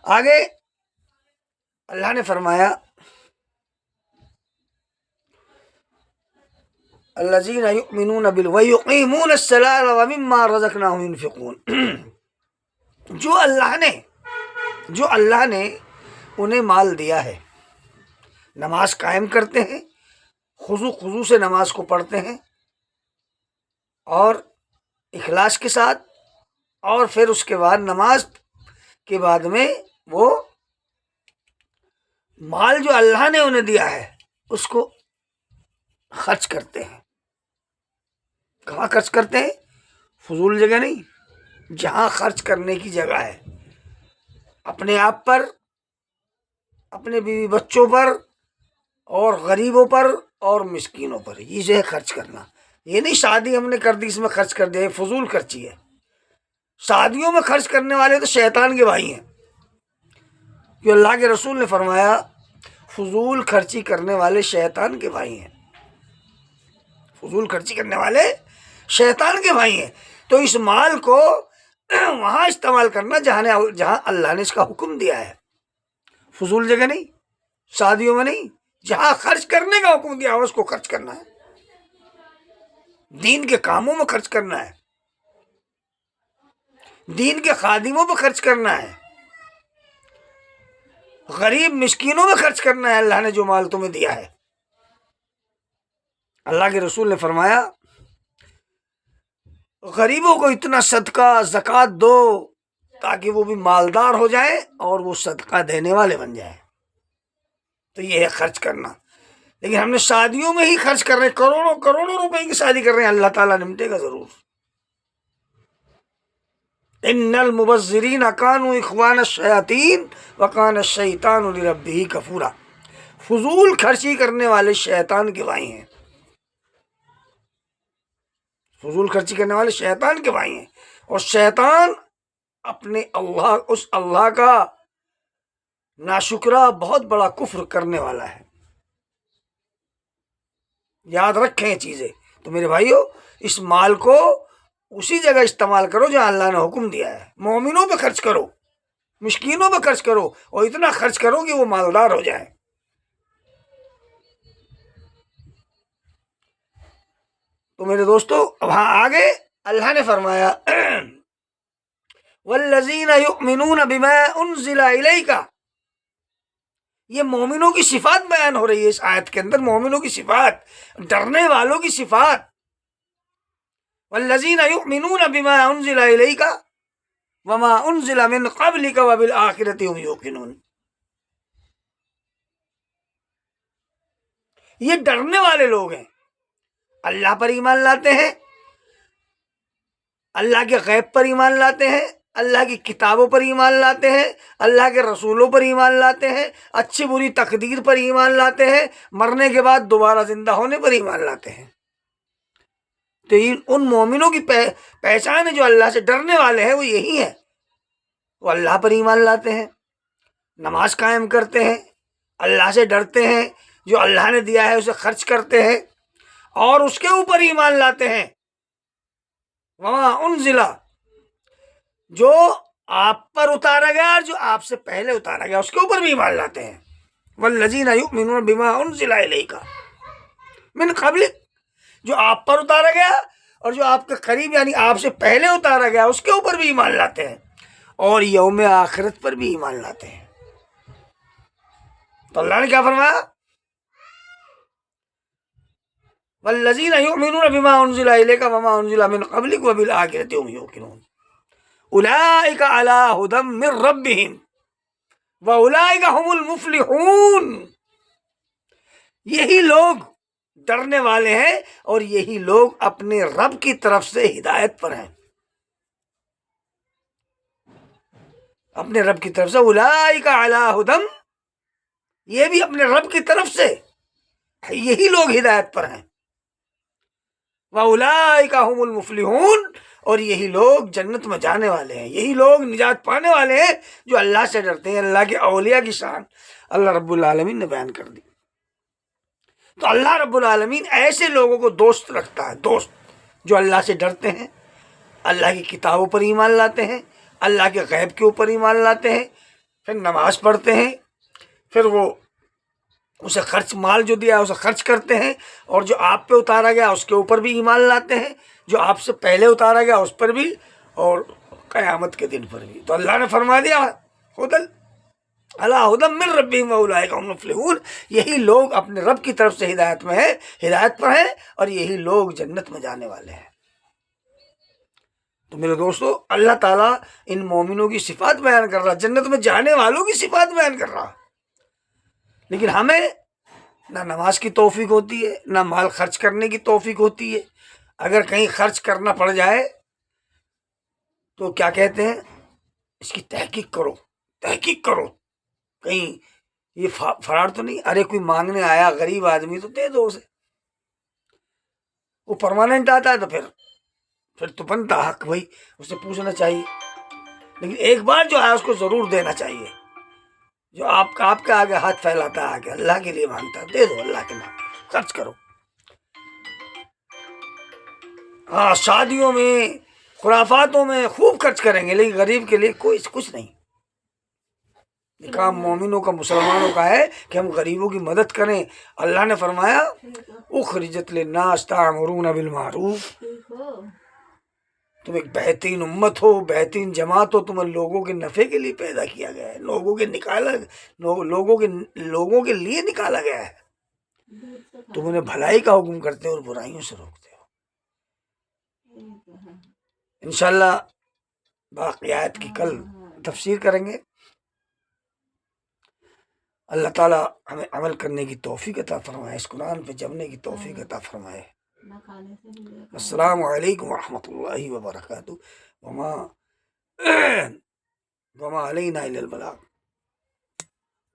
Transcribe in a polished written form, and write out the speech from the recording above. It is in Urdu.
آگے اللہ نے فرمایا الذین یؤمنون ویقیمون الصلاۃ ومما رزقناہم ينفقون، جو اللہ نے انہیں مال دیا ہے، نماز قائم کرتے ہیں، خضوع سے نماز کو پڑھتے ہیں اور اخلاص کے ساتھ، اور پھر اس کے بعد نماز کے بعد میں وہ مال جو اللہ نے انہیں دیا ہے اس کو خرچ کرتے ہیں۔ کہاں خرچ کرتے ہیں؟ فضول جگہ نہیں، جہاں خرچ کرنے کی جگہ ہے، اپنے آپ پر، اپنے بیوی بچوں پر، اور غریبوں پر اور مسکینوں پر، یہ جو ہے خرچ کرنا۔ یہ نہیں شادی ہم نے کر دی اس میں خرچ کر دیا، یہ فضول خرچی ہے۔ شادیوں میں خرچ کرنے والے تو شیطان کے بھائی ہیں، جو اللہ کے رسول نے فرمایا فضول خرچی کرنے والے شیطان کے بھائی ہیں، فضول خرچی کرنے والے شیطان کے بھائی ہیں۔ تو اس مال کو وہاں استعمال کرنا جہاں اللہ نے اس کا حکم دیا ہے، فضول جگہ نہیں، شادیوں میں نہیں، جہاں خرچ کرنے کا حکم دیا ہو اس کو خرچ کرنا ہے، دین کے کاموں میں خرچ کرنا ہے، دین کے خادموں پہ خرچ کرنا ہے، غریب مسکینوں میں خرچ کرنا ہے۔ اللہ نے جو مال تمہیں دیا ہے، اللہ کے رسول نے فرمایا غریبوں کو اتنا صدقہ زکوٰۃ دو تاکہ وہ بھی مالدار ہو جائیں اور وہ صدقہ دینے والے بن جائیں۔ تو یہ ہے خرچ کرنا۔ لیکن ہم نے شادیوں میں ہی خرچ کر رہے ہیں، کروڑوں کروڑوں روپے کی شادی کر رہے ہیں، اللہ تعالیٰ نمٹے گا ضرور۔ ان المبذرین کانوا اخوان الشیاطین وکان الشیطان لربہ کفورا، فضول خرچی کرنے والے شیطان کے بھائی ہیں، فضول خرچی کرنے والے شیطان کے بھائی ہیں، اور شیطان اپنے اس اللہ کا ناشکرہ بہت بڑا کفر کرنے والا ہے۔ یاد رکھیں یہ چیزیں۔ تو میرے بھائیو، اس مال کو اسی جگہ استعمال کرو جہاں اللہ نے حکم دیا ہے، مومنوں پہ خرچ کرو، مسکینوں پہ خرچ کرو، اور اتنا خرچ کرو کہ وہ مالدار ہو جائیں۔ تو میرے دوستو، وہاں آگے اللہ نے فرمایا والذین یؤمنون بما انزل الیک، یہ مومنوں کی صفات بیان ہو رہی ہے اس آیت کے اندر، مومنوں کی صفات، ڈرنے والوں کی صفات۔ والذین یؤمنون بما انزل الیک وما انزل من قبلک وبالآخرۃ هم یوقنون، یہ ڈرنے والے لوگ ہیں، اللہ پر ایمان لاتے ہیں، اللہ کے غیب پر ایمان لاتے ہیں، اللہ کی کتابوں پر ایمان لاتے ہیں، اللہ کے رسولوں پر ایمان لاتے ہیں، اچھی بری تقدیر پر ایمان لاتے ہیں، مرنے کے بعد دوبارہ زندہ ہونے پر ایمان لاتے ہیں۔ تو ان مومنوں کی پہچان ہے جو اللہ سے ڈرنے والے ہیں، وہ یہی ہیں، وہ اللہ پر ایمان لاتے ہیں، نماز قائم کرتے ہیں، اللہ سے ڈرتے ہیں، جو اللہ نے دیا ہے اسے خرچ کرتے ہیں، اور اس کے اوپر ایمان لاتے ہیں وما انزل، جو آپ پر اتارا گیا اور جو آپ سے پہلے اتارا گیا اس کے اوپر بھی ایمان لاتے ہیں۔ والذین یؤمنون بما انزل الیک من قبلک، جو آپ پر اتارا گیا اور جو آپ کے قریب یعنی آپ سے پہلے اتارا گیا اس کے اوپر بھی ایمان لاتے ہیں، اور یوم آخرت پر بھی ایمان لاتے ہیں۔ تو اللہ نے کیا فرمایا؟ والذین یؤمنون بما انزل الیک وما انزل من قبلک وبالآخرۃ هم یوقنون اولئک علی ھدی من ربہم واولئک هم المفلحون، یہی لوگ ڈرنے والے ہیں اور یہی لوگ اپنے رب کی طرف سے ہدایت پر ہیں، اپنے رب کی طرف سے، اولئک علی ھدی، یہ بھی اپنے رب کی طرف سے، یہی لوگ ہدایت پر ہیں، وَأُولَٰئِكَ هُمُ الْمُفْلِحُونَ، اور یہی لوگ جنت میں جانے والے ہیں، یہی لوگ نجات پانے والے ہیں جو اللہ سے ڈرتے ہیں۔ اللہ کے اولیاء کی شان اللہ رب العالمین نے بیان کر دی۔ تو اللہ رب العالمین ایسے لوگوں کو دوست رکھتا ہے، دوست جو اللہ سے ڈرتے ہیں، اللہ کی کتابوں پر ایمان لاتے ہیں، اللہ کے غیب کے اوپر ایمان لاتے ہیں، پھر نماز پڑھتے ہیں، پھر وہ اسے مال جو دیا ہے اسے خرچ کرتے ہیں، اور جو آپ پہ اتارا گیا اس کے اوپر بھی ایمان لاتے ہیں، جو آپ سے پہلے اتارا گیا اس پر بھی، اور قیامت کے دن پر بھی۔ تو اللہ نے فرما دیا ہدل اللہ ہدم من ربہم واولئک هم المفلحون، یہی لوگ اپنے رب کی طرف سے ہدایت میں ہیں، ہدایت پر ہیں، اور یہی لوگ جنت میں جانے والے ہیں۔ تو میرے دوستو، اللہ تعالیٰ ان مومنوں کی صفات بیان کر رہا، جنت میں جانے والوں کی صفات بیان کر رہا، لیکن ہمیں نہ نماز کی توفیق ہوتی ہے، نہ مال خرچ کرنے کی توفیق ہوتی ہے۔ اگر کہیں خرچ کرنا پڑ جائے تو کیا کہتے ہیں، اس کی تحقیق کرو، تحقیق کرو، کہیں یہ فراڈ تو نہیں، ارے کوئی مانگنے آیا غریب آدمی تو دے دو اسے، وہ پرماننٹ آتا ہے تو پھر تو بنتا حق بھائی اسے پوچھنا چاہیے، لیکن ایک بار جو ہے اس کو ضرور دینا چاہیے۔ جو آپ کے آگے ہاتھ پھیلاتا ہے، آگے اللہ کے لیے مانگتا ہے، دے دو اللہ کے نام، خرچ کرو۔ ہاں، شادیوں میں خرافاتوں میں خوب خرچ کریں گے، لیکن غریب کے لیے کوئی کچھ نہیں۔ کام مومنوں کا، مسلمانوں کا ہے کہ ہم غریبوں کی مدد کریں۔ اللہ نے فرمایا اخرجت للناس تأمرون بالمعروف، تم ایک بہترین امت ہو، بہترین جماعت ہو، تمہیں لوگوں کے نفع کے لیے پیدا کیا گیا ہے، لوگوں کے لیے نکالا گیا ہے۔ تم انہیں بھلائی کا حکم کرتے ہو اور برائیوں سے روکتے ہو۔ انشاءاللہ باقی آیت کی کل تفسیر کریں گے۔ اللہ تعالیٰ ہمیں عمل کرنے کی توفیق عطا فرمائے، اس قرآن پہ جمنے کی توفیق عطا فرمائے۔ السلام علیکم ورحمۃ اللہ وبرکاتہ۔ وما علینا الا البلاغ۔